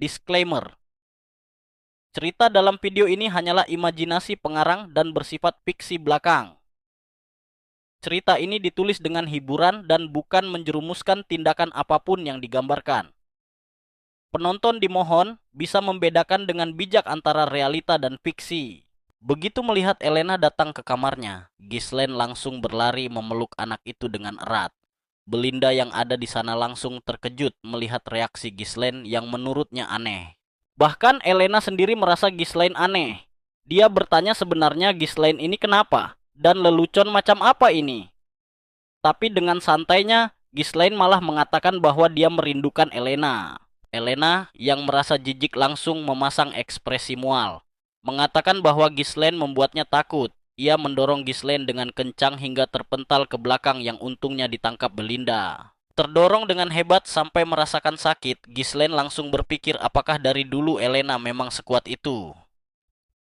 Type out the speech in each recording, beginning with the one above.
Disclaimer: cerita dalam video ini hanyalah imajinasi pengarang dan bersifat fiksi belakang. Cerita ini ditulis dengan hiburan dan bukan menjerumuskan tindakan apapun yang digambarkan. Penonton dimohon bisa membedakan dengan bijak antara realita dan fiksi. Begitu melihat Elena datang ke kamarnya, Ghislaine langsung berlari memeluk anak itu dengan erat. Belinda yang ada di sana langsung terkejut melihat reaksi Ghislaine yang menurutnya aneh. Bahkan Elena sendiri merasa Ghislaine aneh. Dia bertanya sebenarnya Ghislaine ini kenapa? Dan lelucon macam apa ini? Tapi dengan santainya, Ghislaine malah mengatakan bahwa dia merindukan Elena. Elena yang merasa jijik langsung memasang ekspresi mual. Mengatakan bahwa Ghislaine membuatnya takut. Ia mendorong Ghislaine dengan kencang hingga terpental ke belakang yang untungnya ditangkap Belinda. Terdorong dengan hebat sampai merasakan sakit, Ghislaine langsung berpikir apakah dari dulu Elena memang sekuat itu.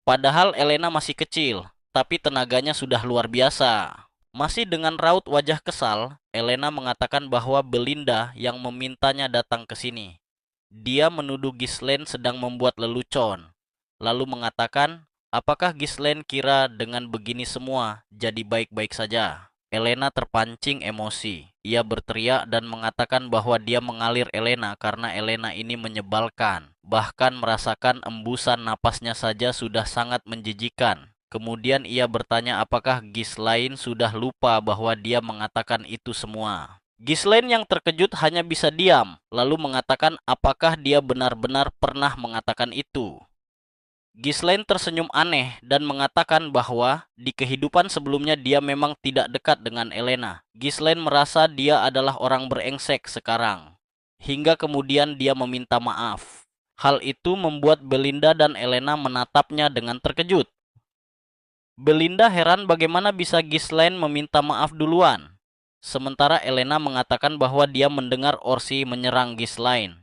Padahal Elena masih kecil, tapi tenaganya sudah luar biasa. Masih dengan raut wajah kesal, Elena mengatakan bahwa Belinda yang memintanya datang ke sini. Dia menuduh Ghislaine sedang membuat lelucon, lalu mengatakan, apakah Ghislaine kira dengan begini semua jadi baik-baik saja? Elena terpancing emosi. Ia berteriak dan mengatakan bahwa dia mengalir Elena karena Elena ini menyebalkan. Bahkan merasakan embusan napasnya saja sudah sangat menjijikan. Kemudian ia bertanya apakah Ghislaine sudah lupa bahwa dia mengatakan itu semua. Ghislaine yang terkejut hanya bisa diam, lalu mengatakan apakah dia benar-benar pernah mengatakan itu. Ghislaine tersenyum aneh dan mengatakan bahwa di kehidupan sebelumnya dia memang tidak dekat dengan Elena. Ghislaine merasa dia adalah orang brengsek sekarang, hingga kemudian dia meminta maaf. Hal itu membuat Belinda dan Elena menatapnya dengan terkejut. Belinda heran bagaimana bisa Ghislaine meminta maaf duluan. Sementara Elena mengatakan bahwa dia mendengar Orsi menyerang Ghislaine.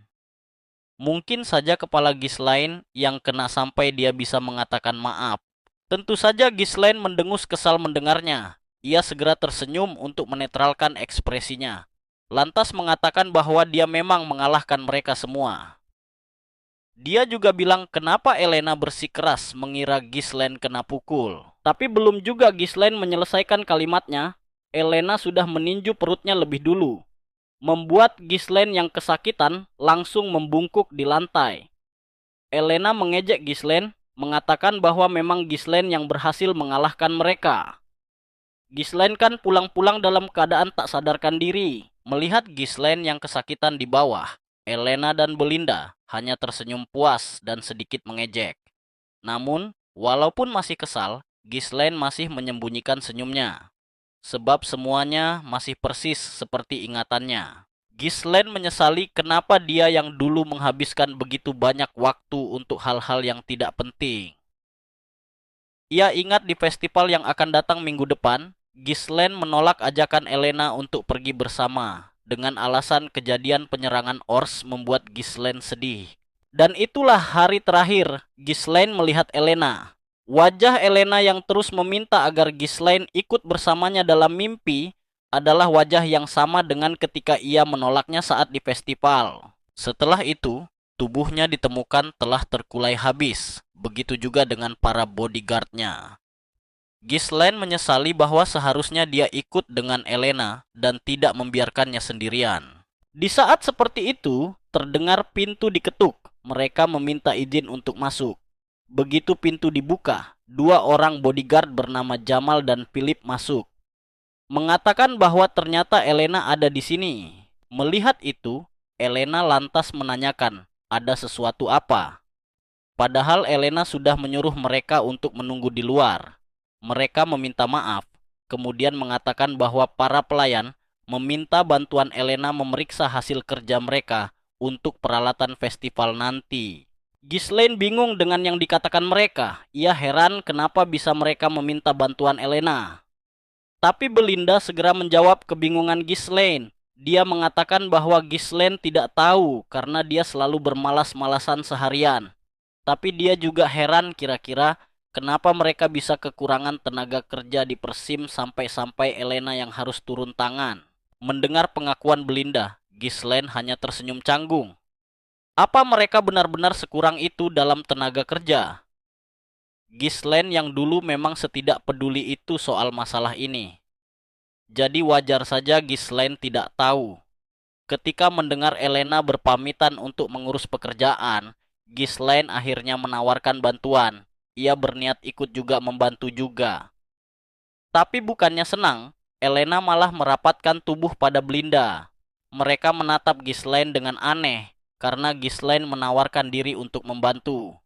Mungkin saja kepala Ghislaine yang kena sampai dia bisa mengatakan maaf. Tentu saja Ghislaine mendengus kesal mendengarnya. Ia segera tersenyum untuk menetralkan ekspresinya. Lantas mengatakan bahwa dia memang mengalahkan mereka semua. Dia juga bilang kenapa Elena bersikeras mengira Ghislaine kena pukul. Tapi belum juga Ghislaine menyelesaikan kalimatnya, Elena sudah meninju perutnya lebih dulu, membuat Ghislaine yang kesakitan langsung membungkuk di lantai. Elena mengejek Ghislaine, mengatakan bahwa memang Ghislaine yang berhasil mengalahkan mereka. Ghislaine kan pulang-pulang dalam keadaan tak sadarkan diri. Melihat Ghislaine yang kesakitan di bawah, Elena dan Belinda hanya tersenyum puas dan sedikit mengejek. Namun, walaupun masih kesal, Ghislaine masih menyembunyikan senyumnya. Sebab semuanya masih persis seperti ingatannya. Ghislaine menyesali kenapa dia yang dulu menghabiskan begitu banyak waktu untuk hal-hal yang tidak penting. Ia ingat di festival yang akan datang minggu depan, Ghislaine menolak ajakan Elena untuk pergi bersama, dengan alasan kejadian penyerangan Ors membuat Ghislaine sedih. Dan itulah hari terakhir Ghislaine melihat Elena. Wajah Elena yang terus meminta agar Ghislaine ikut bersamanya dalam mimpi adalah wajah yang sama dengan ketika ia menolaknya saat di festival. Setelah itu, tubuhnya ditemukan telah terkulai habis. Begitu juga dengan para bodyguardnya. Ghislaine menyesali bahwa seharusnya dia ikut dengan Elena dan tidak membiarkannya sendirian. Di saat seperti itu, terdengar pintu diketuk. Mereka meminta izin untuk masuk. Begitu pintu dibuka, dua orang bodyguard bernama Jamal dan Philip masuk. Mengatakan bahwa ternyata Elena ada di sini. Melihat itu, Elena lantas menanyakan, ada sesuatu apa? Padahal Elena sudah menyuruh mereka untuk menunggu di luar. Mereka meminta maaf, kemudian mengatakan bahwa para pelayan meminta bantuan Elena memeriksa hasil kerja mereka untuk peralatan festival nanti. Ghislaine bingung dengan yang dikatakan mereka. Ia heran kenapa bisa mereka meminta bantuan Elena. Tapi Belinda segera menjawab kebingungan Ghislaine. Dia mengatakan bahwa Ghislaine tidak tahu karena dia selalu bermalas-malasan seharian. Tapi dia juga heran kira-kira kenapa mereka bisa kekurangan tenaga kerja di Persim sampai-sampai Elena yang harus turun tangan. Mendengar pengakuan Belinda, Ghislaine hanya tersenyum canggung. Apa mereka benar-benar sekurang itu dalam tenaga kerja? Ghislaine yang dulu memang setidak peduli itu soal masalah ini. Jadi wajar saja Ghislaine tidak tahu. Ketika mendengar Elena berpamitan untuk mengurus pekerjaan, Ghislaine akhirnya menawarkan bantuan. Ia berniat ikut juga membantu juga. Tapi bukannya senang, Elena malah merapatkan tubuh pada Belinda. Mereka menatap Ghislaine dengan aneh, karena Ghislaine menawarkan diri untuk membantu.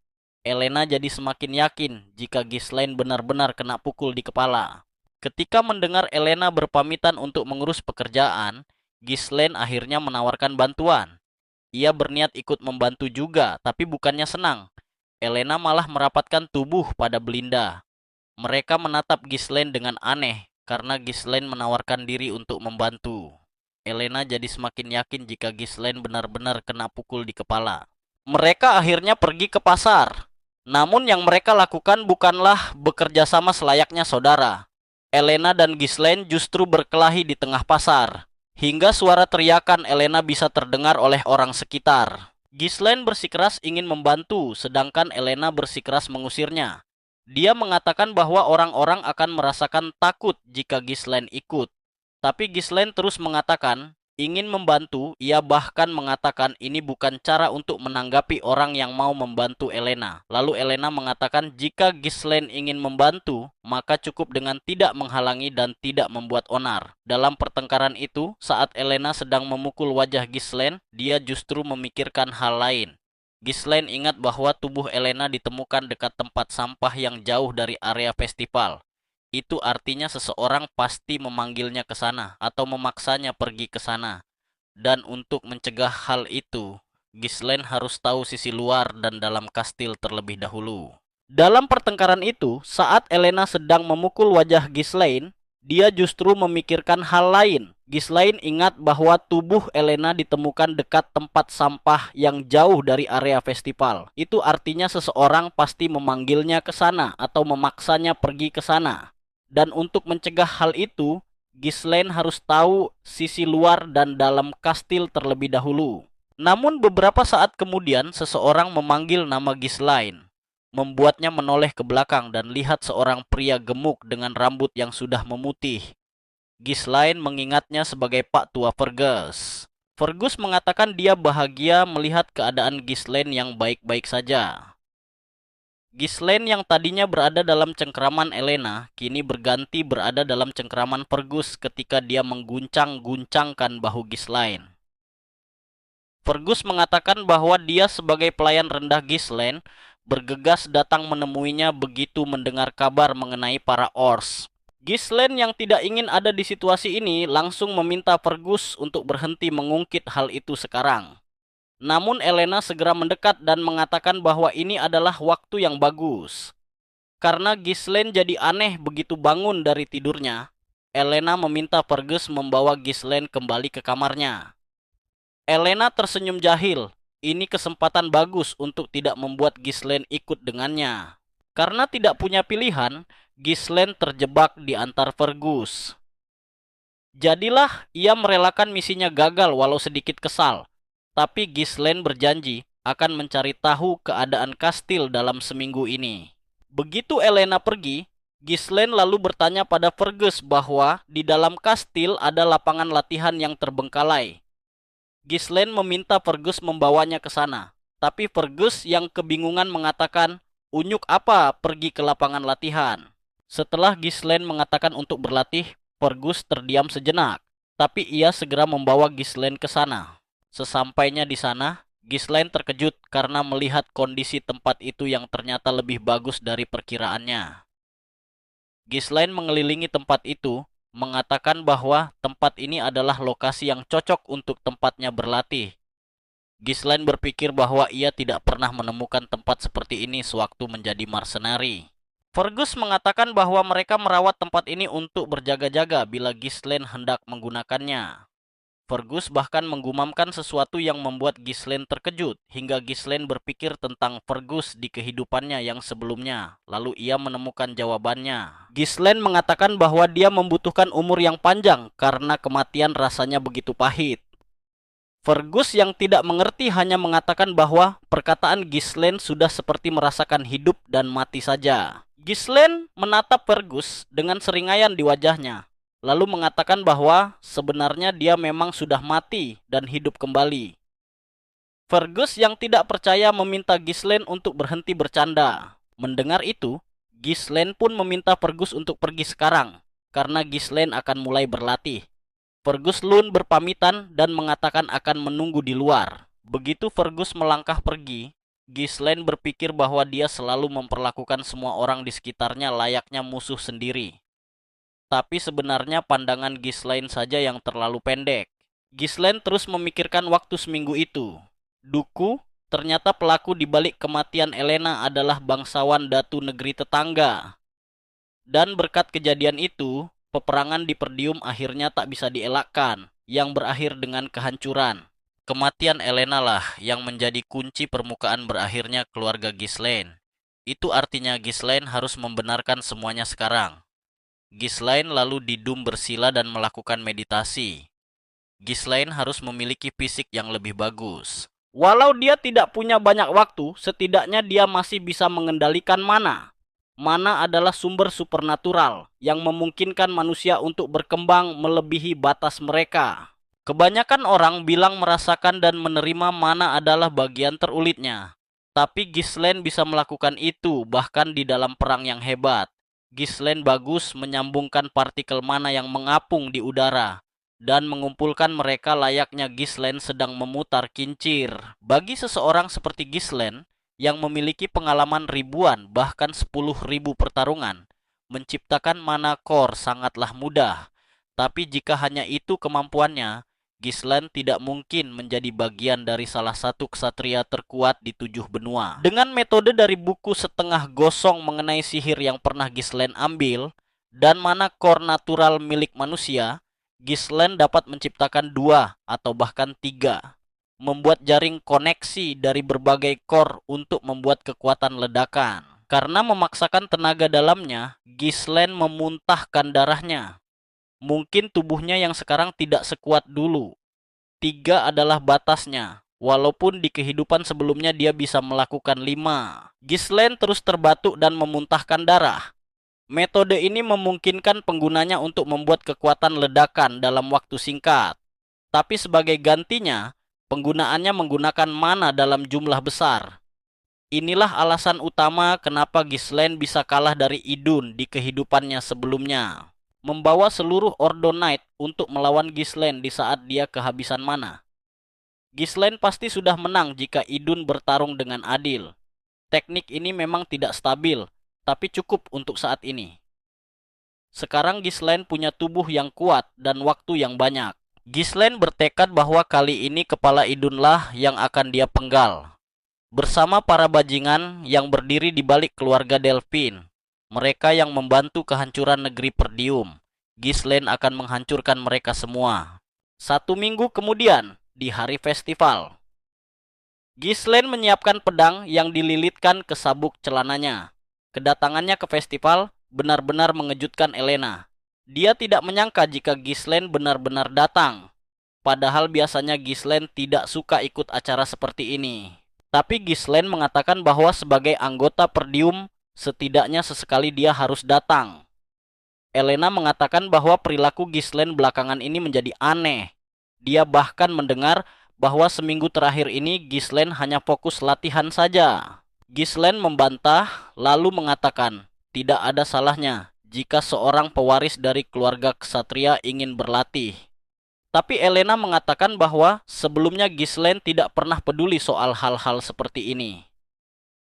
Elena jadi semakin yakin jika Ghislaine benar-benar kena pukul di kepala. Ketika mendengar Elena berpamitan untuk mengurus pekerjaan, Ghislaine akhirnya menawarkan bantuan. Ia berniat ikut membantu juga, tapi bukannya senang. Elena malah merapatkan tubuh pada Belinda. Mereka menatap Ghislaine dengan aneh, karena Ghislaine menawarkan diri untuk membantu. Elena jadi semakin yakin jika Ghislaine benar-benar kena pukul di kepala. Mereka akhirnya pergi ke pasar. Namun yang mereka lakukan bukanlah bekerja sama selayaknya saudara. Elena dan Ghislaine justru berkelahi di tengah pasar. Hingga suara teriakan Elena bisa terdengar oleh orang sekitar. Ghislaine bersikeras ingin membantu, sedangkan Elena bersikeras mengusirnya. Dia mengatakan bahwa orang-orang akan merasakan takut jika Ghislaine ikut. Tapi Ghislaine terus mengatakan ingin membantu. Ia bahkan mengatakan ini bukan cara untuk menanggapi orang yang mau membantu Elena. Lalu Elena mengatakan jika Ghislaine ingin membantu, maka cukup dengan tidak menghalangi dan tidak membuat onar. Dalam pertengkaran itu, saat Elena sedang memukul wajah Ghislaine, dia justru memikirkan hal lain. Ghislaine ingat bahwa tubuh Elena ditemukan dekat tempat sampah yang jauh dari area festival. Itu artinya seseorang pasti memanggilnya ke sana atau memaksanya pergi ke sana. Dan untuk mencegah hal itu, Ghislaine harus tahu sisi luar dan dalam kastil terlebih dahulu. Dalam pertengkaran itu, saat Elena sedang memukul wajah Ghislaine, dia justru memikirkan hal lain. Ghislaine ingat bahwa tubuh Elena ditemukan dekat tempat sampah yang jauh dari area festival. Itu artinya seseorang pasti memanggilnya ke sana atau memaksanya pergi ke sana. Dan untuk mencegah hal itu, Ghislaine harus tahu sisi luar dan dalam kastil terlebih dahulu. Namun beberapa saat kemudian seseorang memanggil nama Ghislaine, membuatnya menoleh ke belakang dan lihat seorang pria gemuk dengan rambut yang sudah memutih. Ghislaine mengingatnya sebagai Pak Tua Fergus. Fergus mengatakan dia bahagia melihat keadaan Ghislaine yang baik-baik saja. Ghislaine yang tadinya berada dalam cengkeraman Elena, kini berganti berada dalam cengkeraman Fergus ketika dia mengguncang-guncangkan bahu Ghislaine. Fergus mengatakan bahwa dia sebagai pelayan rendah Ghislaine bergegas datang menemuinya begitu mendengar kabar mengenai para Ors. Ghislaine yang tidak ingin ada di situasi ini langsung meminta Fergus untuk berhenti mengungkit hal itu sekarang. Namun Elena segera mendekat dan mengatakan bahwa ini adalah waktu yang bagus. Karena Ghislaine jadi aneh begitu bangun dari tidurnya, Elena meminta Fergus membawa Ghislaine kembali ke kamarnya. Elena tersenyum jahil. Ini kesempatan bagus untuk tidak membuat Ghislaine ikut dengannya. Karena tidak punya pilihan, Ghislaine terjebak di antar Fergus. Jadilah ia merelakan misinya gagal walau sedikit kesal. Tapi Ghislaine berjanji akan mencari tahu keadaan kastil dalam seminggu ini. Begitu Elena pergi, Ghislaine lalu bertanya pada Fergus bahwa di dalam kastil ada lapangan latihan yang terbengkalai. Ghislaine meminta Fergus membawanya ke sana. Tapi Fergus yang kebingungan mengatakan, "Unyuk apa pergi ke lapangan latihan?" Setelah Ghislaine mengatakan untuk berlatih, Fergus terdiam sejenak. Tapi ia segera membawa Ghislaine ke sana. Sesampainya di sana, Ghislaine terkejut karena melihat kondisi tempat itu yang ternyata lebih bagus dari perkiraannya. Ghislaine mengelilingi tempat itu, mengatakan bahwa tempat ini adalah lokasi yang cocok untuk tempatnya berlatih. Ghislaine berpikir bahwa ia tidak pernah menemukan tempat seperti ini sewaktu menjadi mercenary. Fergus mengatakan bahwa mereka merawat tempat ini untuk berjaga-jaga bila Ghislaine hendak menggunakannya. Fergus bahkan menggumamkan sesuatu yang membuat Ghislaine terkejut, hingga Ghislaine berpikir tentang Fergus di kehidupannya yang sebelumnya. Lalu ia menemukan jawabannya. Ghislaine mengatakan bahwa dia membutuhkan umur yang panjang karena kematian rasanya begitu pahit. Fergus yang tidak mengerti hanya mengatakan bahwa perkataan Ghislaine sudah seperti merasakan hidup dan mati saja. Ghislaine menatap Fergus dengan seringayan di wajahnya, lalu mengatakan bahwa sebenarnya dia memang sudah mati dan hidup kembali. Fergus yang tidak percaya meminta Ghislaine untuk berhenti bercanda. Mendengar itu, Ghislaine pun meminta Fergus untuk pergi sekarang, karena Ghislaine akan mulai berlatih. Fergus Lund berpamitan dan mengatakan akan menunggu di luar. Begitu Fergus melangkah pergi, Ghislaine berpikir bahwa dia selalu memperlakukan semua orang di sekitarnya layaknya musuh sendiri. Tapi sebenarnya pandangan Ghislaine saja yang terlalu pendek. Ghislaine terus memikirkan waktu seminggu itu. Duku, ternyata pelaku di balik kematian Elena adalah bangsawan Datu negeri tetangga. Dan berkat kejadian itu, peperangan di Perdium akhirnya tak bisa dielakkan, yang berakhir dengan kehancuran. Kematian Elena lah yang menjadi kunci permukaan berakhirnya keluarga Ghislaine. Itu artinya Ghislaine harus membenarkan semuanya sekarang. Ghislaine lalu didum bersila dan melakukan meditasi. Ghislaine harus memiliki fisik yang lebih bagus. Walau dia tidak punya banyak waktu, setidaknya dia masih bisa mengendalikan mana. Mana adalah sumber supernatural yang memungkinkan manusia untuk berkembang melebihi batas mereka. Kebanyakan orang bilang merasakan dan menerima mana adalah bagian terulitnya. Tapi Ghislaine bisa melakukan itu bahkan di dalam perang yang hebat. Ghislaine bagus menyambungkan partikel mana yang mengapung di udara dan mengumpulkan mereka layaknya Ghislaine sedang memutar kincir. Bagi seseorang seperti Ghislaine yang memiliki pengalaman ribuan bahkan 10.000 pertarungan, menciptakan mana core sangatlah mudah. Tapi jika hanya itu kemampuannya, Ghislaine tidak mungkin menjadi bagian dari salah satu ksatria terkuat di 7 benua. Dengan metode dari buku setengah gosong mengenai sihir yang pernah Ghislaine ambil, dan mana core natural milik manusia, Ghislaine dapat menciptakan 2 atau bahkan 3. Membuat jaring koneksi dari berbagai core untuk membuat kekuatan ledakan. Karena memaksakan tenaga dalamnya, Ghislaine memuntahkan darahnya. Mungkin tubuhnya yang sekarang tidak sekuat dulu. 3 adalah batasnya. Walaupun di kehidupan sebelumnya dia bisa melakukan 5. Ghislaine terus terbatuk dan memuntahkan darah. Metode ini memungkinkan penggunanya untuk membuat kekuatan ledakan dalam waktu singkat. Tapi sebagai gantinya, penggunaannya menggunakan mana dalam jumlah besar. Inilah alasan utama kenapa Ghislaine bisa kalah dari Idun di kehidupannya sebelumnya. Membawa seluruh Ordo Knight untuk melawan Ghislaine di saat dia kehabisan mana. Ghislaine pasti sudah menang jika Idun bertarung dengan adil. Teknik ini memang tidak stabil, tapi cukup untuk saat ini. Sekarang Ghislaine punya tubuh yang kuat dan waktu yang banyak. Ghislaine bertekad bahwa kali ini kepala Idunlah yang akan dia penggal. Bersama para bajingan yang berdiri di balik keluarga Delphine, mereka yang membantu kehancuran negeri Perdium, Ghislaine akan menghancurkan mereka semua. 1 minggu kemudian, di hari festival, Ghislaine menyiapkan pedang yang dililitkan ke sabuk celananya. Kedatangannya ke festival benar-benar mengejutkan Elena. Dia tidak menyangka jika Ghislaine benar-benar datang. Padahal biasanya Ghislaine tidak suka ikut acara seperti ini. Tapi Ghislaine mengatakan bahwa sebagai anggota Perdium, setidaknya sesekali dia harus datang. Elena mengatakan bahwa perilaku Ghislaine belakangan ini menjadi aneh. Dia bahkan mendengar bahwa seminggu terakhir ini Ghislaine hanya fokus latihan saja. Ghislaine membantah lalu mengatakan tidak ada salahnya jika seorang pewaris dari keluarga ksatria ingin berlatih. Tapi Elena mengatakan bahwa sebelumnya Ghislaine tidak pernah peduli soal hal-hal seperti ini.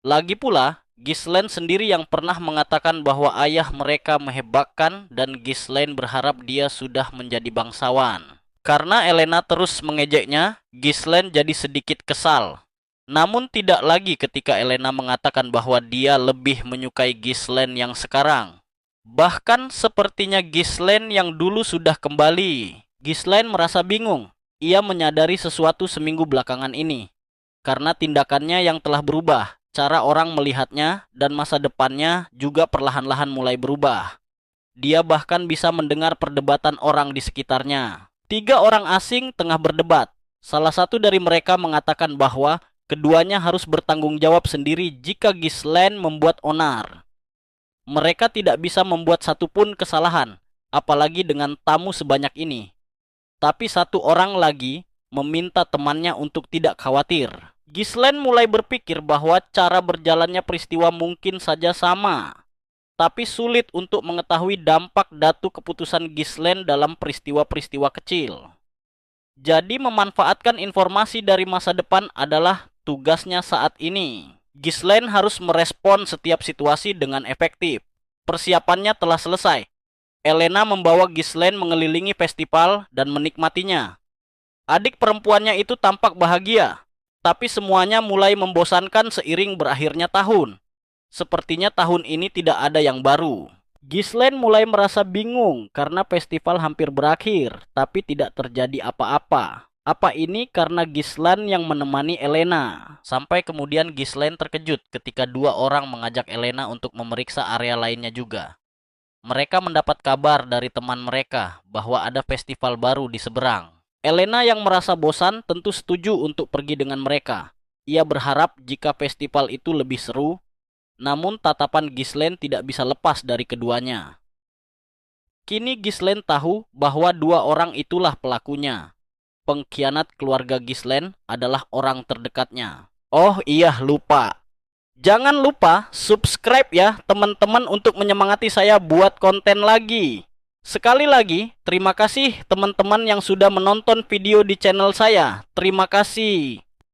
Lagi pula, Ghislaine sendiri yang pernah mengatakan bahwa ayah mereka mehebakkan dan Ghislaine berharap dia sudah menjadi bangsawan. Karena Elena terus mengejeknya, Ghislaine jadi sedikit kesal. Namun tidak lagi ketika Elena mengatakan bahwa dia lebih menyukai Ghislaine yang sekarang. Bahkan sepertinya Ghislaine yang dulu sudah kembali. Ghislaine merasa bingung. Ia menyadari sesuatu seminggu belakangan ini. Karena tindakannya yang telah berubah, cara orang melihatnya dan masa depannya juga perlahan-lahan mulai berubah. Dia bahkan bisa mendengar perdebatan orang di sekitarnya. 3 orang asing tengah berdebat. Salah satu dari mereka mengatakan bahwa keduanya harus bertanggung jawab sendiri jika Ghislaine membuat onar. Mereka tidak bisa membuat satupun kesalahan, apalagi dengan tamu sebanyak ini. Tapi satu orang lagi meminta temannya untuk tidak khawatir. Ghislaine mulai berpikir bahwa cara berjalannya peristiwa mungkin saja sama, tapi sulit untuk mengetahui dampak datu keputusan Ghislaine dalam peristiwa-peristiwa kecil. Jadi memanfaatkan informasi dari masa depan adalah tugasnya saat ini. Ghislaine harus merespon setiap situasi dengan efektif. Persiapannya telah selesai. Elena membawa Ghislaine mengelilingi festival dan menikmatinya. Adik perempuannya itu tampak bahagia, tapi semuanya mulai membosankan seiring berakhirnya tahun. Sepertinya tahun ini tidak ada yang baru. Ghislaine mulai merasa bingung karena festival hampir berakhir, tapi tidak terjadi apa-apa. Apa ini karena Ghislaine yang menemani Elena? Sampai kemudian Ghislaine terkejut ketika dua orang mengajak Elena untuk memeriksa area lainnya juga. Mereka mendapat kabar dari teman mereka bahwa ada festival baru di seberang. Elena yang merasa bosan tentu setuju untuk pergi dengan mereka. Ia berharap jika festival itu lebih seru, namun tatapan Ghislaine tidak bisa lepas dari keduanya. Kini Ghislaine tahu bahwa dua orang itulah pelakunya. Pengkhianat keluarga Ghislaine adalah orang terdekatnya. Oh iya, lupa. Jangan lupa subscribe ya teman-teman untuk menyemangati saya buat konten lagi. Sekali lagi, terima kasih teman-teman yang sudah menonton video di channel saya. Terima kasih.